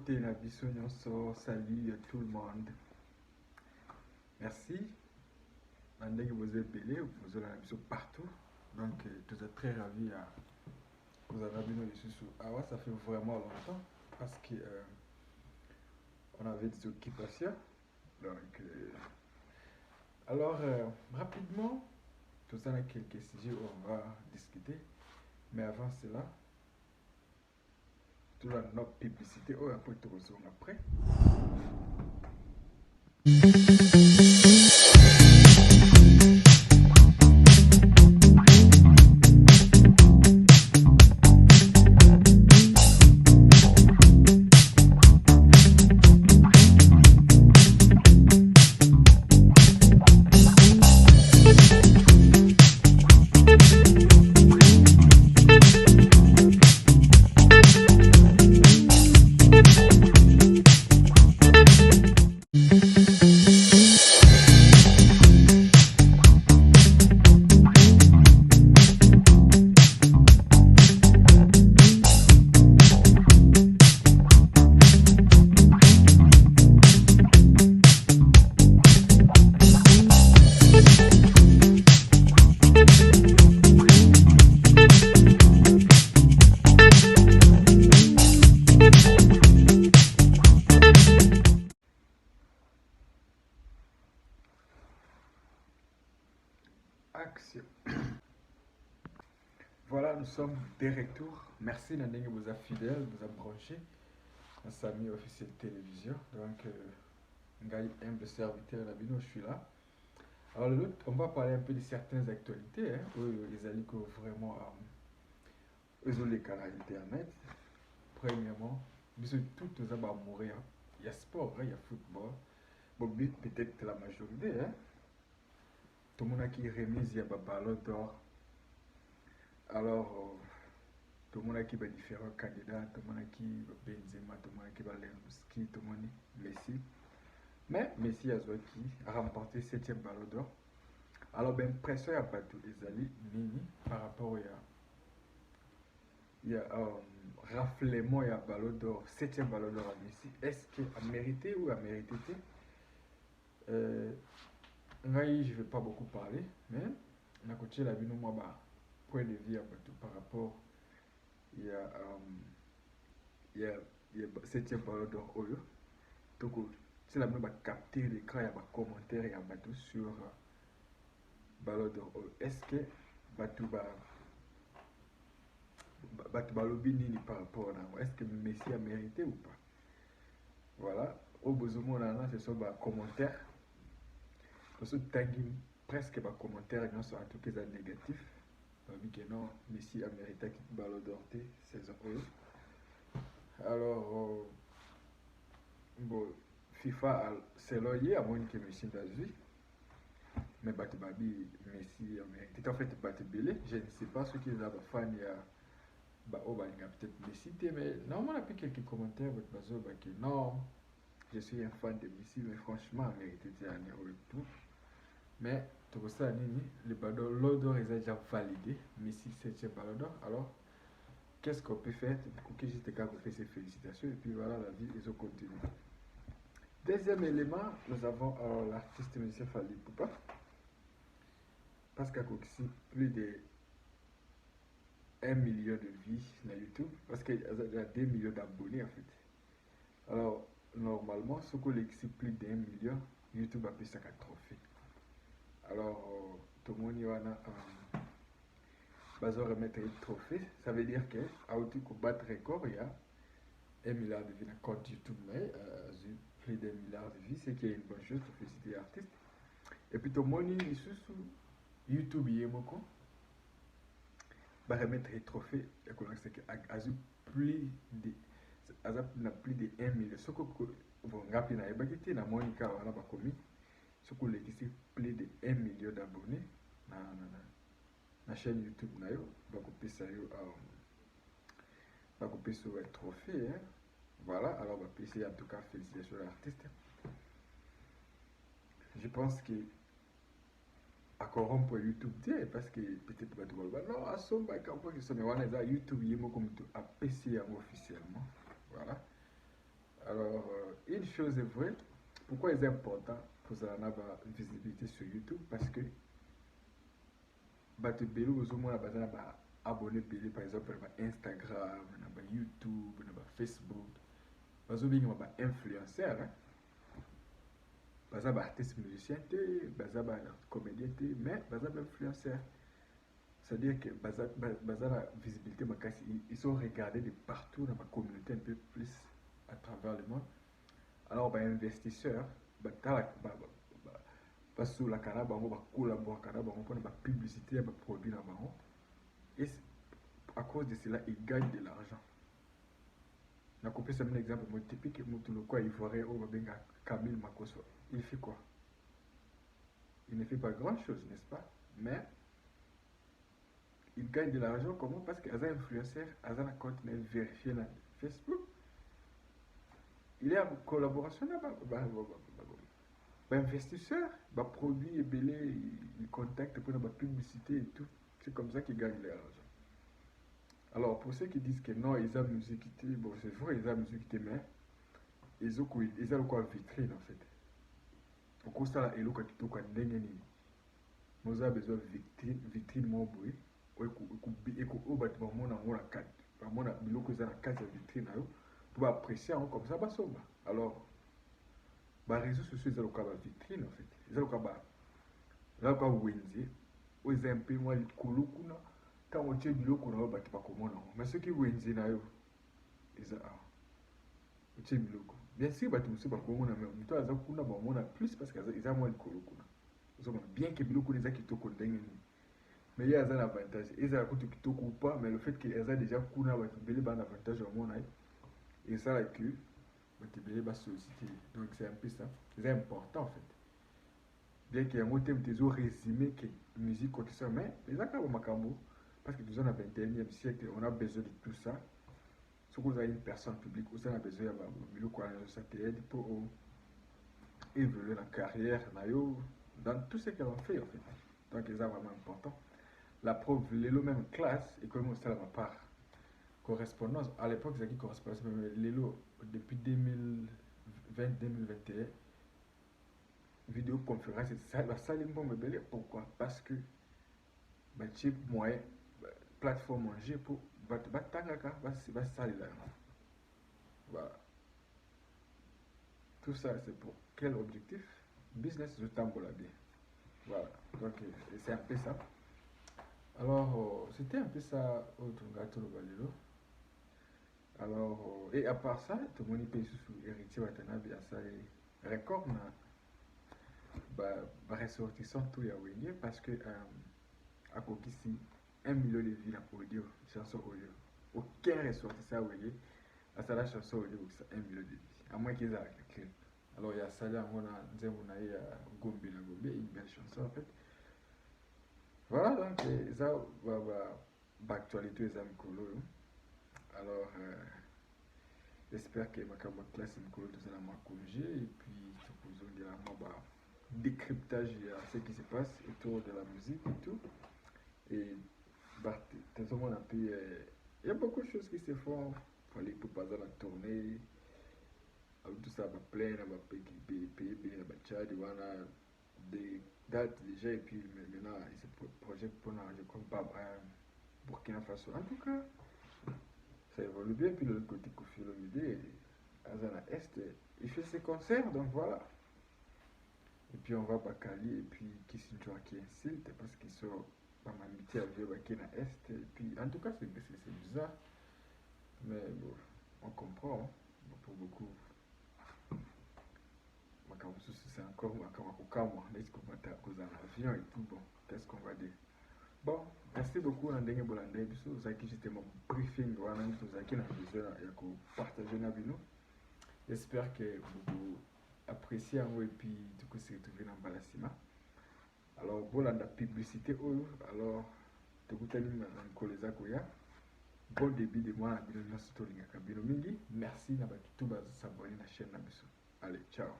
Boté na biso nyonso, salut à tout le monde. Merci. Mandé que vous êtes belé, vous avez la biso partout. Donc, tout est très ravi à vous avez vu ici sur Awa. Ça fait vraiment longtemps parce que on avait des occupations. Donc, alors, rapidement, tout ça, il y a quelques sujets où on va discuter. Mais avant cela, tout la notre publicité, oh, après tout après. Action. Voilà, nous sommes de retour. Merci Nandeng vous a fidèle, vous a branché. Un Sami officiel télévision. Donc, Ngai humble serviteur Nabino, je suis là. Alors, l'autre, on va parler un peu de certaines actualités. Hein, où les alliés vraiment ils ont les canaux internet. Premièrement, tout ça va mourir. Il y a sport, il y a football. Bon, peut-être la majorité. Hein. Tout le monde a qui remise, il y a un ballon d'or. Alors, tout le monde a qui va différents candidats, tout le monde a qui va Benzema, tout le monde a qui va Lewandowski, tout le monde Messi. Mais Messi a remporté 7e ballon d'or. Alors, ben, pression il y a pas tout les alliés, Nini, par rapport il y a raflement, il y a ballon d'or, 7e ballon d'or à Messi. Est-ce qu'il a mérité ou a mérité? Je ne vais pas beaucoup parler, mais on a coaché la vie, nous, moi, point de vue par rapport il y a 7e ballon d'or Oyo. Donc, c'est la même à capter l'écran, il y a des commentaires, il y a tout sur ballon d'or Oyo. Est-ce que Batou Balobi Nini par rapport à est-ce que Messi a mérité ou pas? Voilà. Au besoin, ce sont des commentaires. Parce que presque des commentaires, en tout cas négatifs. Que non, Messi a mérité qu'il ballon d'or saison Oyo. Alors, bon, FIFA, c'est loyer à moins que Messi n'a vu. Mais Babi, Messi a mérité. En fait, Batibele, je ne sais pas ce qu'ils ont fait. Il y a peut-être Messi, mais normalement, on a pris quelques commentaires. Non, je suis un fan de Messi, mais franchement, il a mérité un euro et tout. Mais, tout ça, le ballon d'or est déjà validé. Messi, 7e ballon d'or. Alors, qu'est-ce qu'on peut faire pour que juste quand on fait ses félicitations et puis voilà la vie ils ont continué. Deuxième élément, nous avons l'artiste musicien Fally Ipupa parce qu'il y a plus de 1 million de vues sur YouTube parce qu'il y a 2 millions d'abonnés en fait. Alors normalement ce qu'on a plus d'1 million YouTube a pris ça qu'un trophée. Alors tout le monde y en a besoin de remettre un trophée, ça veut dire que à battre record il y a 1 milliard de vues dans compte YouTube, mais plus d'1 milliard de vues, c'est qu'il y a une bonne chose pour féliciter l'artiste. Et puis, tout le monde est sur YouTube, il y a remettre un trophée, c'est qu'il y a plus de 1 million. Ce que vous rappelez, il y a Monica, on a commis, ce que vous plus de 1 million d'abonnés dans la chaîne YouTube, on va couper ça. On va couper sur un trophée. Hein. Voilà, alors on va essayer en tout cas félicitations à l'artiste. Je pense que à corrompre pour YouTube parce que peut-être pas tout le monde. Non, à son bac mais on est à YouTube il y a comme tout à PC officiellement. Voilà. Alors, une chose est vraie, pourquoi c'est important pour avoir visibilité sur YouTube? Parce que bato ebele ozomona baza na baabone ebele par exemple na bainstagram na bayoutube na bafacebook bazobengama bainfluenceur baza baartiste musicien te baza bacomédien te mais baza bainfluenceur, c'est à dire que baza na visibilité makasi, ils sont regardés de partout dans ma communauté un peu plus à travers le monde. Alors bainvestisseur basolaka na bango bakolaboraka na bango mpona bapublicité ya baproduit na bango, et à cause de cela ils gagnent de l'argent. nakopesa mina exemple mo typique motu lokwa ivoirien oyo babenga Camille Makoso, il fait quoi? Il ne fait pas grand chose, n'est-ce pas? Mais il gagne de l'argent. Comment? Parce que aza influenceur, aza na compte vérifié na Facebook, il est en collaboration na investisseur, produit ebele, il contacte pour la publicité et tout. C'est comme ça qu'il gagne de l'argent. Alors pour ceux qui disent que non, ils ont musique, bon c'est vrai, ils ont musique, mais ils ont quoi vitrine en fait. Au cours de ça, ils ont quoi ndenge nini. Nous avons besoin de vitrine mon bruit. Et qu'on bat mon amour à quatre. Mon amour que ça la case de vitrine pour apprécier comme ça, alors les réseaux sociaux ils ont quoi vitrine en fait. Ils ont quoi wenzi. Ils ont un peu moins de kulukuna. Quand on tient biloko na ba pas comment non, mais ceux qui wenzi na yo ils ont tient biloko bien sûr ba tout ba comment na mais toi aza kuna ba mona plus parce que ils ont moins de kulukuna. Ils ont bien que biloko les a qui to condamné, mais il y a un avantage, ils ont coûté kitoko ou pas, mais le fait qu'ils ont déjà kuna ba belé ba avantage au monde et ça là que ba belé ba solliciter, donc c'est un peu ça, c'est important en fait. Bien qu'il y ait un thème des autres résumé que musique quoi que ça, mais les accords makambo parce que nous sommes au 21e siècle, on a besoin de tout ça. Si vous avez une personne publique, vous avez besoin de ça pour évoluer dans la carrière, dans tout ce qu'elle a fait en fait. Donc c'est vraiment important. La preuve, les même classe, et comme on sait à ma part, correspondance, à l'époque, c'est qui correspondance, mais l'élo, depuis 2020-2021, vidéoconférence, ça va salir bon me belé. Pourquoi? Parce que, bah, chip moyen, plateforme manger pour batangaka va salir là. Voilà. Tout ça c'est pour quel objectif? Business de tambola bien. Voilà. Donc c'est un peu ça. Alors c'était un peu ça au Tungato Balilo. Alors et à part ça, tout le monde peut sous héritier Watanabe à ça record na ressortissant tout ya wenge parce que à Kokisi 1 million de vues en audio, chanson audio. Aucun ressortissant wenge à ça la chanson audio c'est 1 million de vues. À moins qu'ils aient la clé. Alors il y a ça là, on a Gombe, une belle chanson en fait. Voilà donc ça va actualité les amis colo. Alors j'espère que ma classe est colo tout ça ma congé et puis tout de la décryptage à ce qui se passe autour de la musique et tout. Et tout le monde il y a beaucoup de choses qui se font pour aller pour passer la tournée. Tout ça va plein, on va payer la Tchad, on a des dates déjà et puis maintenant il se projette pour je crois Burkina Faso. En tout cas, ça évolue bien. Puis le côté Kofi Olomide, Azana Est, il fait ses concerts, donc voilà. Et puis on va à Cali et puis Kissinger qui insulte parce qu'ils sont pas m'amitié à vivre à Est. Et puis en tout cas, c'est bizarre. Mais bon, on comprend hein, pour beaucoup. C'est encore cause d'un avion et tout. Bon, qu'est-ce qu'on va dire? Bon, merci beaucoup Nandenge Bolande. Vous avez juste mon briefing, vous avez besoin de partager avec nous. J'espère que vous appréciez et puis du coup c'est retrouvé dans Balasima. Alors, bon, la publicité, alors, tu vous avez bon début de mois, merci d'avoir tout s'abonner à la chaîne. Allez, ciao.